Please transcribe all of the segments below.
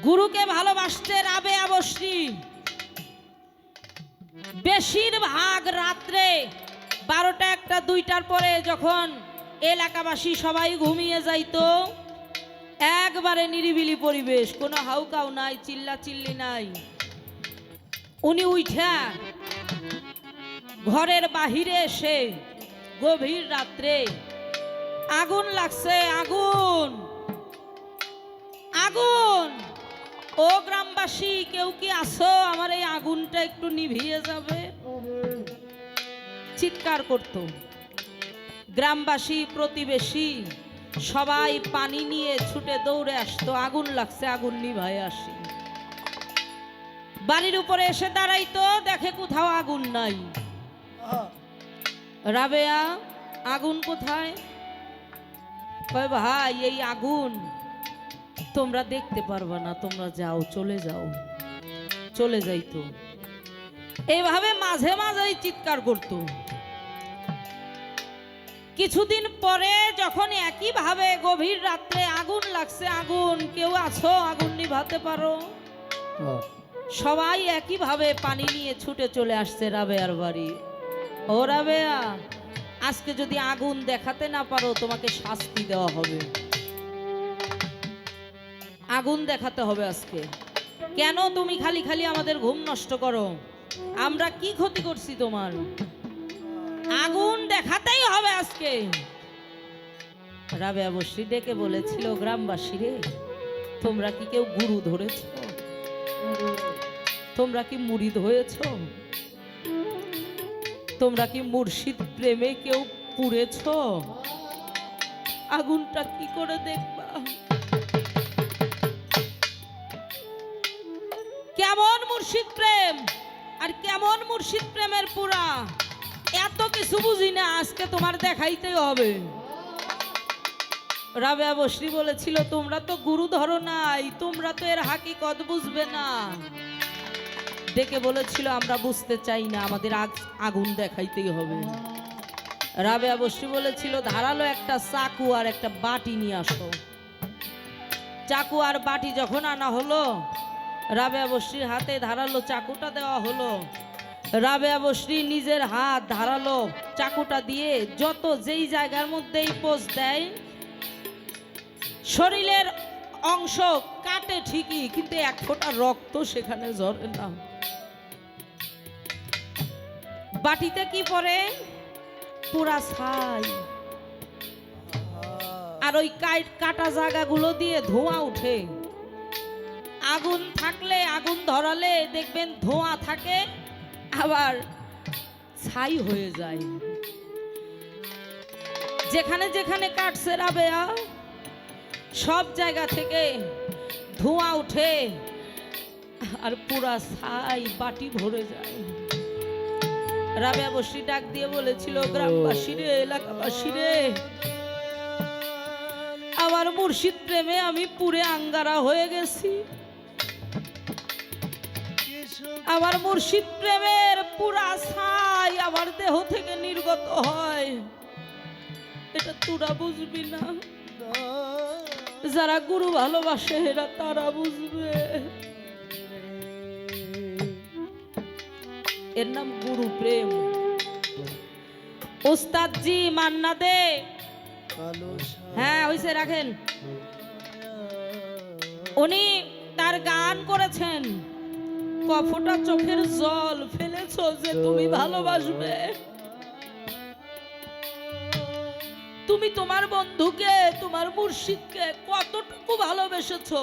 গুরুকে ভালোবাসতে রাবেয়া বসরি বেশিরভাগ রাত্রে 12টা 1টা 2টার পরে যখন এলাকাবাসী সবাই ঘুমিয়ে যাইতো, একবারে নিরিবিলি পরিবেশ, কোনো হাউকাউ নাই, চিল্লা চিল্লি নাই, উনি উঠা ঘরের বাহিরে এসে গভীর রাত্রে আগুন লাগছে, আগুন আগুন, ও গ্রামবাসী কেউ কি আছো, আমার এই আগুনটা একটু নিভিয়ে যাবে, চিৎকার করত। গ্রামবাসী প্রতিবেশী সবাই পানি নিয়ে ছুটে দৌড়ে আসতো, আগুন লাগছে, আগুন নিভায় আসি। বাড়ির উপরে এসে দাঁড়াইতো, দেখে কোথাও আগুন নাই। রাবেয়া, আগুন কোথায়? কয় ভাই এই আগুন তোমরা দেখতে পারবা না, তোমরা যাও, চলে যাও। চলে যাইতো, এইভাবে মাঝে মাঝেই চিৎকার করত। কিছুদিন পরে যখন একইভাবে গভীর রাত্রে আগুন লাগছে, আগুন, কেউ আছো আগুন নিভাতে পারো, সবাই একইভাবে পানি নিয়ে ছুটে চলে আসছে রাবেয়ার বাড়ি। ও রাবেয়া, আজকে যদি আগুন দেখাতে না পারো তোমাকে শাস্তি দেওয়া হবে, আগুন দেখাতে হবে আজকে। কেন তুমি খালি খালি আমাদের ঘুম নষ্ট করো? আমরা কি ক্ষতি করছি তোমার? আগুন দেখাতেই হবে আজকে। রাবেয়া বসরি ডেকে বলেছিল, গ্রামবাসী রে, তোমরা কি কেউ গুরু ধরেছ? তোমরা কি মুরিদ হয়েছ? তোমরা কি মুর্শিদ প্রেমে কেউ পুড়েছ? আগুনটা কি করে দেখবা? কেমন মুর্শিদ প্রেম আর কেমন মুর্শিদ প্রেমের পুরা, এত কিছু বুঝি না, আজকে তোমার দেখাইতে হবে। রাবেয়া বসরি বলেছিল, তোমরা তো গুরু ধরো নাই, তোমরা তো এর হাকিকত বুঝবে না। ডেকে বলেছিল, আমরা বুঝতে চাই না, আমাদের আগুন দেখাইতেই হবে। রাবেয়া বসরি বলেছিল, ধারালো একটা চাকু আর একটা বাটি নিয়ে আসো। চাকু আর বাটি যখন আনা হলো, রাবেয়া বসরির হাতে ধারালো চাকুটা দেওয়া হলো। রাবেয়া বসরি নিজের হাত ধারালো চাকুটা দিয়ে যত যেই জায়গার মধ্যেই পোষ দেয়, শরীরের অংশ কাটে ঠিকই, কিন্তু এক ফোঁটা রক্ত সেখানে ঝরে না। বাটিতে কি পড়ে? পুরা ছাই। আর ওই কাটা জায়গাগুলো দিয়ে ধোঁয়া উঠে। আগুন থাকলে, আগুন ধরালে দেখবেন ধোঁয়া থাকে, আবার ছাই হয়ে যায়। যেখানে যেখানে কাটছে রাবেয়া, সব জায়গা থেকে ধোঁয়া উঠে আর পুরা ছাই বাটি ভরে যায়। রাবেয়া বসরি ডাক দিয়ে বলেছিল, গ্রামবাসী রে, এলাকাবাসী রে, আমার মুর্শিদ প্রেমে আমি পুরে আঙ্গারা হয়ে গেছি। আমার মুর্শিদ প্রেমের পুরা ছাই আমার দেহ থেকে নির্গত হয়। এটা তোরা বুঝবি না, যারা গুরু ভালোবাসে এরা তারা বুঝবে। এর নাম গুরু প্রেম। ওস্তাদ জি মান্না দে, হ্যাঁ হইছে, রাখেন, উনি তার গান করেছেন, কফটা চোখের জল ফেলেছো যে তুমি ভালোবাসবে। তুমি তোমার বন্ধুকে, তোমার মুর্শিদকে কতটুকু ভালোবেসেছো?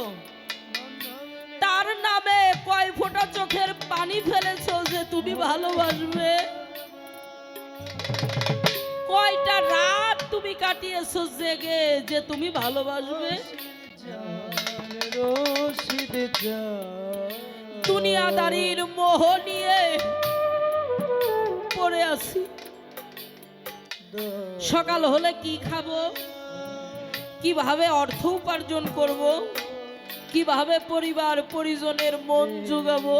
তার নামে কয় ফোঁটা চোখের পানি ফেলেছো যে তুমি ভালোবাসবে? কয়টা রাত তুমি কাটিয়েছো জেগে যে তুমি ভালোবাসবে? দুনিয়াদারির মোহ নিয়ে পড়ে আছি। সকাল হলে কি খাবো, কিভাবে অর্থ উপার্জন করব, কিভাবে পরিবার পরিজনের মন জোগাবো,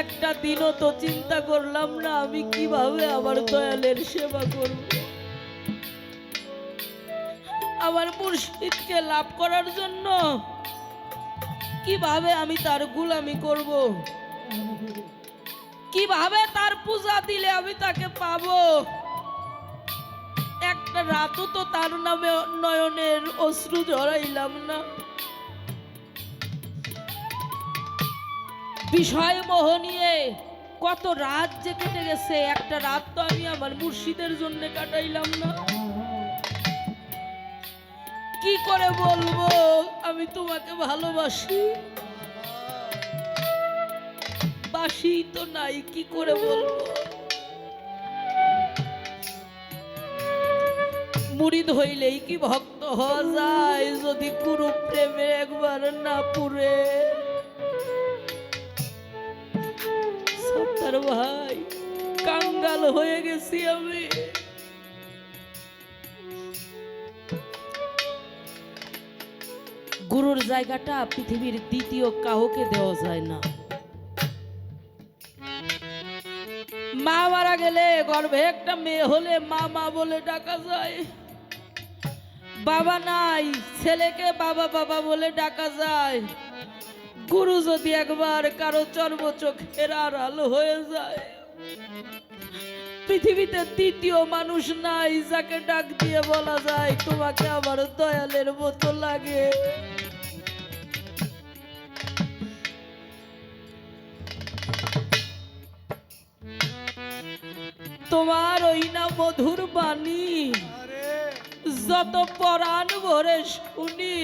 একটা দিনও তো চিন্তা করলাম না আমি কিভাবে আমার দয়ালের সেবা করব। আমার মুর্শিদকে লাভ করার জন্য কিভাবে আমি তার গোলামি করব? কিভাবে তার পূজা দিলে আমি তাকে পাবো? একটা রাতও তো তার নামে নয়নের অশ্রু ঝরাইলাম না। বিষয় মোহ নিয়ে কত রাত যে কেটে গেছে, একটা রাত তো আমি আমার মুর্শিদের জন্য কাটাইলাম না। কি করে বলবো আমি তোমাকে ভালোবাসি? বাসি তো নাই, কি করে বলবো? মুরিদ হইলেই কি ভক্ত হওয়া যায় যদি গুরু প্রেমে একবার না পুরে? সত্তার ভাই, কাঙ্গাল হয়ে গেছি আমি। গুরুর জায়গাটা পৃথিবীর দ্বিতীয় কাউকে দেওয়া যায় না। মা মারা গেলে গর্ভে একটা মেয়ে হলে মা মা বলে ডাকা যায়। বাবা নাই, ছেলেকে বাবা বাবা বলে ডাকা যায়। গুরু যদি একবার কারো চর্মচোখের আড়াল হয়ে যায়, পৃথিবীতে দ্বিতীয় মানুষ নাই যাকে ডাক দিয়ে বলা যায় তোমাকে আমার দয়ালের মতো লাগে। তোমার ওই না মধুর বাণী যত পরাণ ভরে শুনি,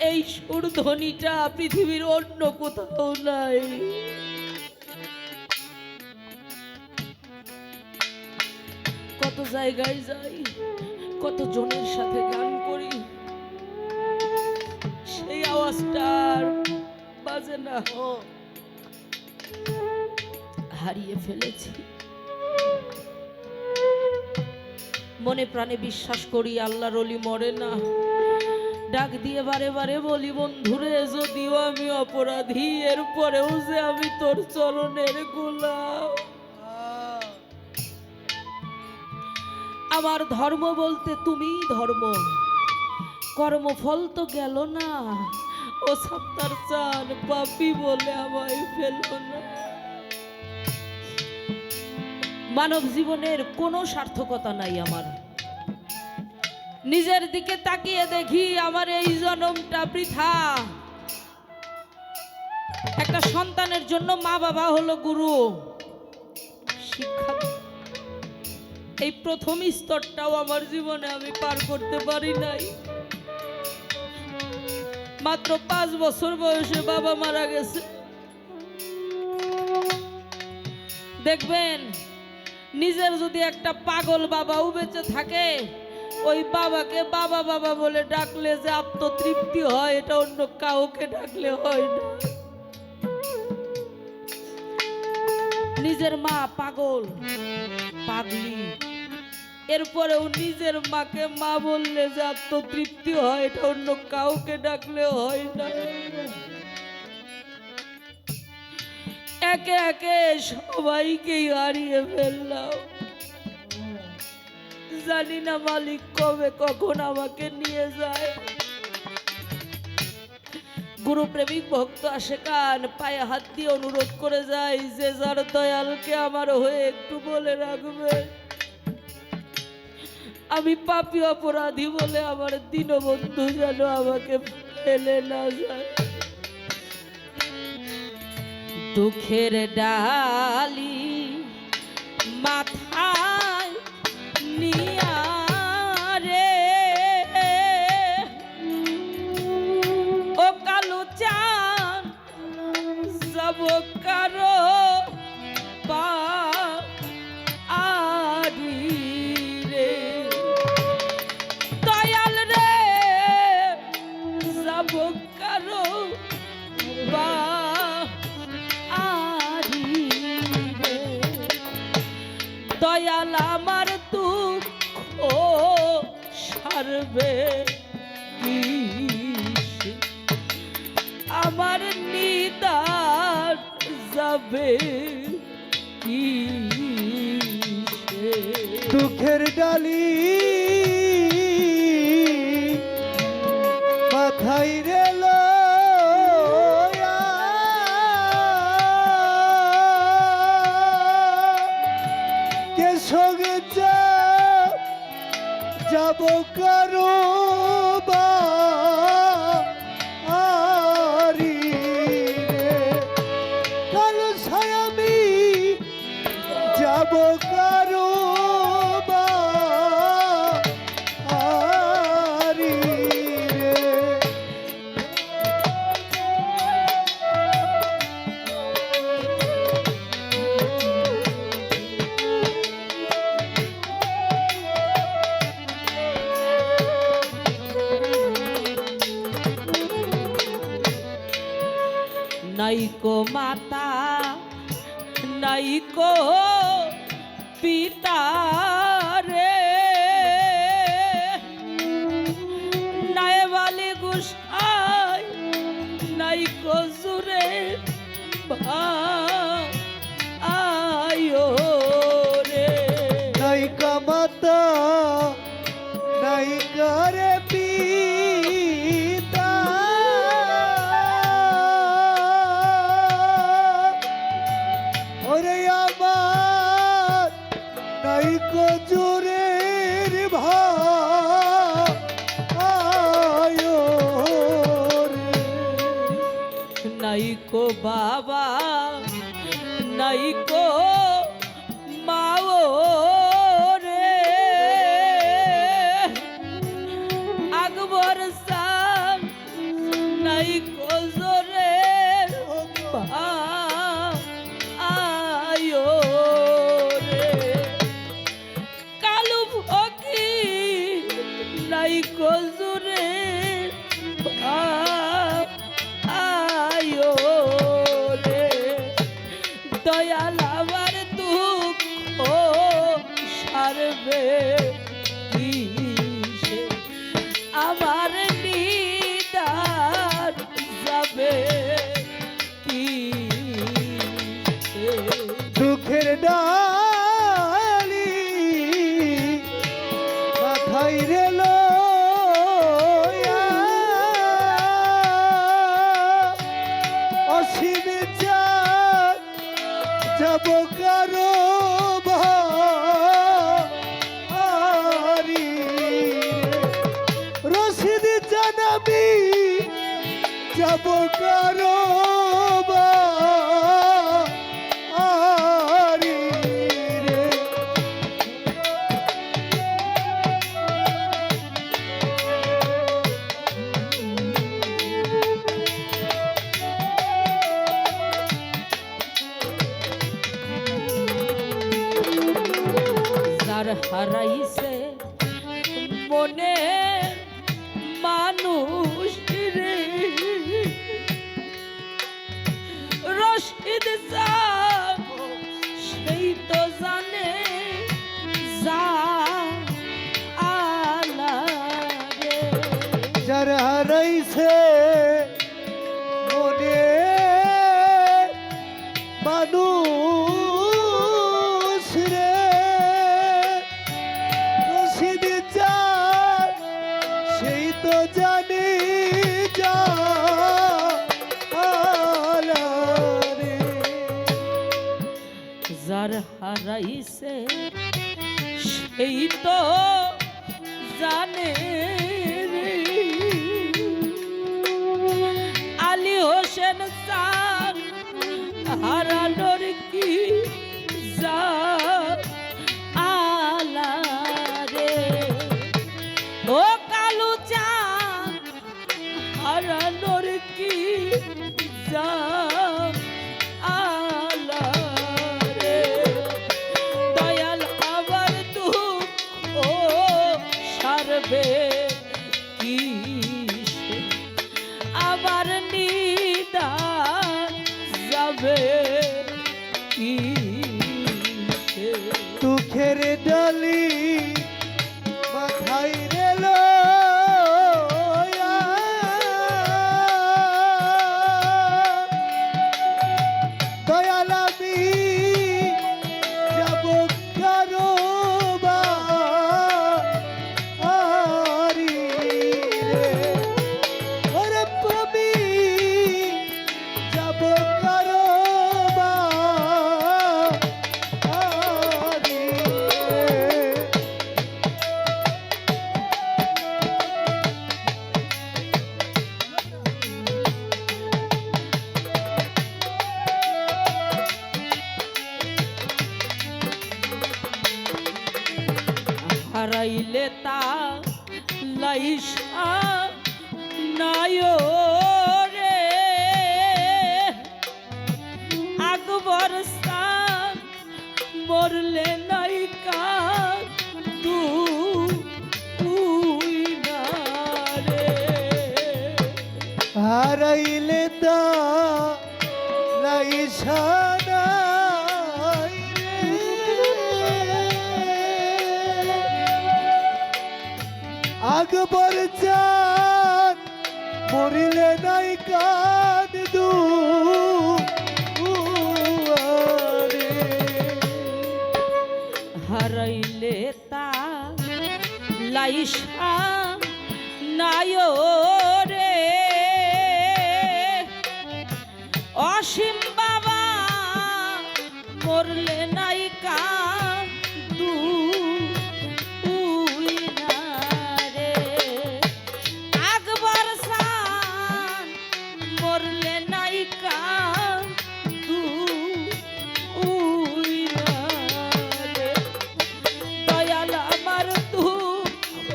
এই সুরধ্বনিটা পৃথিবীর অন্য কোথাও নাই। কত জায়গায় যাই, কত জনের সাথে গান করি, সেই আওয়াজটা বাজে না। হারিয়ে ফেলেছি। মনে প্রাণে বিশ্বাস করি আল্লাহর ওলি মরে না। ডাক দিয়ে বারে বারে বলি, বন্ধুরে যদিও আমি অপরাধী, এরপরেও যে আমি তোর চরণের গোলাম। আমার ধর্ম বলতে তুমিই ধর্ম, কর্মফল তো গেল না। ও সত্তার চান পাপী বলে আমায় ফেল না। মানব জীবনের কোনো সার্থকতা নাই আমার। নিজের দিকে তাকিয়ে দেখি আমার এই জন্মটা বৃথা। একটা সন্তানের জন্য মা বাবা হলো গুরু, শিক্ষা। এই প্রথম স্তরটাও আমার জীবনে আমি পার করতে পারি নাই। মাত্র 5 বছর বয়সে বাবা মারা গেছে। দেখবেন নিজের যদি একটা পাগল বাবাও বেঁচে থাকে, ওই বাবাকে বাবা বাবা বলে ডাকলে যে আত্মতৃপ্তি হয়, এটা অন্য কাউকে ডাকলে হয় না। নিজের মা পাগল পাগলি, এরপরেও নিজের মাকে মা বললে যে আত্মতৃপ্তি হয়, এটা অন্য কাউকে ডাকলে হয় না। একে একে সবাইকেই হারিয়ে ফেললাম। জানি না মালিক কবে কখন আমাকে নিয়ে যায়। গুরু প্রেমিক ভক্ত আশেকান পায়ে হাত দিয়ে অনুরোধ করে যায় যে যার দয়ালকে আমার হয়ে একটু বলে রাখবে, আমি পাপী অপরাধী বলে আমার দীনবন্ধু যেন আমাকে ফেলে না যায়। দুঃখের ডালি মাথায় নিয়া রে ও কালো চান যাব কারো পারি রে, দয়াল রে যাব কারো দয়াল আমার দুঃখ সারবে কি, আমার নিদান যাবে কি। দুঃখের ডালি মাথায় রেলো নাইকো মাতা নাইকো পিতা রে নাইবালি গুসাই নাইকো জুরে আয়ো রে নাইকা মাতা নাইকা রে পিতা ওরে আমার নাইকো জোরের ভাই রে নাইকো বাবা নাইকো মাও রে আকবর সাহ নাইকো জোরে আয়ো রে কালু ফকি নাইকো জোরে আয়ো রে দয়াল আমার দুঃখ সারবে কিসে আমার নিদান যাবে কিসে দুঃখের ডালি মাথায় রে লইয়া অসীম চাঁদ যাব কারো ভারি রশিদ জানাবি যাব কারো ভারি রে যার হারাইছে মনে মানুষ রে রশিদ সাহ সেই তো জানে যা আলা রে যার হারাইছে মনে মানুষ রে রশিদ চাঁদ সেই তো জানি যা আলা রে যার হারাইছে সেই তো জানে রে আলী হোসেন স্যার হারানোর কি যা আলা রে ও কালু চাঁদ হারানোর কি যা আলা রে দয়াল আমার দুঃখ সারবে কিসে আমার নিদান যাবে কিসে দুঃখের ডালি মাথায় রে লইয়া দয়াল আমি যাব কারো বাড়ি রে ওরে আমি যাব কারো বাড়ি রে হারাইলে তা লাইসা নায় রে আকবর সাহ মরলে নাই কার তুই না রে হারাইলে তা নিশানায় আকবর চাঁদ মরিলে নাই কান দুয়ারে। হারাইলে তা লাইসা নায়ো রে অসীম বাবা মরলে নাই কান্দু রে আকবর সান মরলে নাই কান্দু রে দয়াল আমার দুঃখ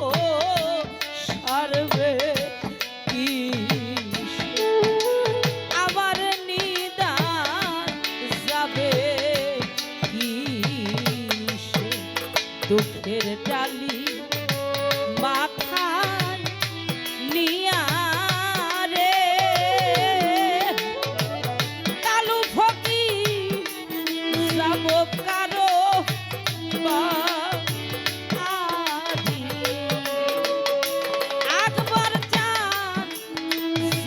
সারবে কি আমার নিদান যাবে কি দুঃখের ডালি মাথায় নিয়া রে কালু ফকি যাব কারো বাড়ি। আকবর চাঁদ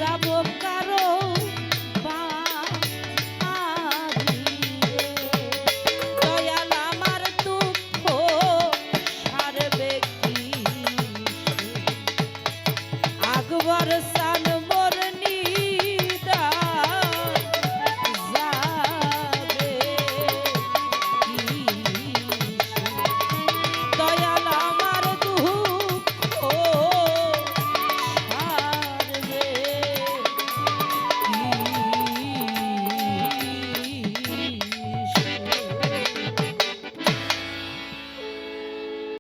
যাব কারো বাড়ি। দয়াল আমার দুঃখ সারবে কি আকবর